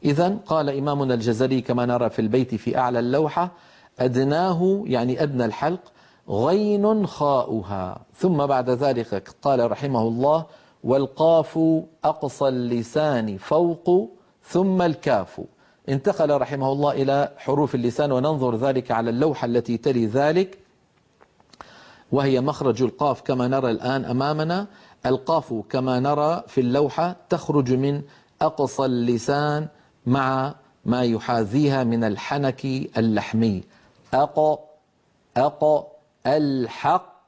إذن قال إمامنا الجزري كما نرى في البيت في أعلى اللوحة: أدناه يعني أدنى الحلق غين خاؤها. ثم بعد ذلك قال رحمه الله: والقاف أقصى اللسان فوق ثم الكاف. انتقل رحمه الله إلى حروف اللسان، وننظر ذلك على اللوحة التي تلي ذلك، وهي مخرج القاف كما نرى الآن أمامنا. القاف كما نرى في اللوحة تخرج من أقصى اللسان مع ما يحاذيها من الحنك اللحمي. أق الحق.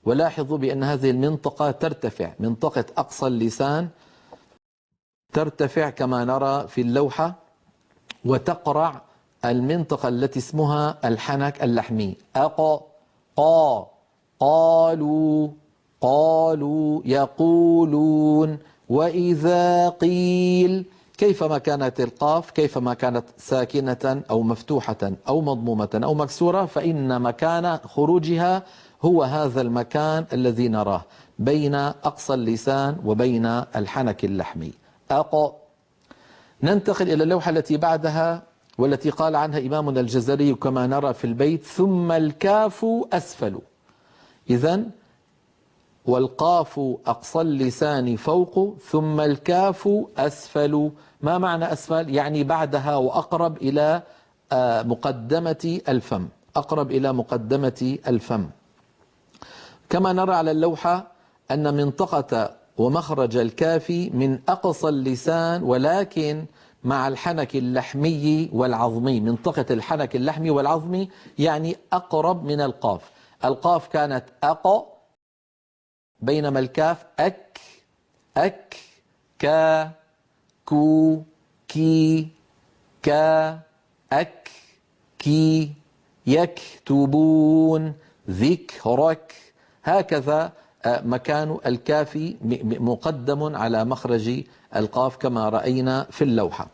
ولاحظوا بأن هذه المنطقة ترتفع، منطقة أقصى اللسان ترتفع كما نرى في اللوحة، وتقرع المنطقة التي اسمها الحنك اللحمي. قالوا يقولون. وإذا قيل. كيفما كانت القاف، كيفما كانت ساكنة أو مفتوحة أو مضمومة أو مكسورة، فإن مكان خروجها هو هذا المكان الذي نراه بين أقصى اللسان وبين الحنك اللحمي. ننتقل إلى اللوحة التي بعدها، والتي قال عنها إمامنا الجزري كما نرى في البيت: ثم الكاف أسفل. إذن والقاف أقصى اللسان فوق، ثم الكاف أسفل. ما معنى أسفل؟ يعني بعدها وأقرب إلى مقدمة الفم، أقرب إلى مقدمة الفم. كما نرى على اللوحة أن منطقة ومخرج الكاف من أقصى اللسان، ولكن مع الحنك اللحمي والعظمي. منطقة الحنك اللحمي والعظمي يعني أقرب من القاف. القاف كانت بينما الكاف أك كا كو كي كا أك كي يكتبون ذكرك. هكذا مكان الكاف مقدم على مخرج القاف كما رأينا في اللوحة.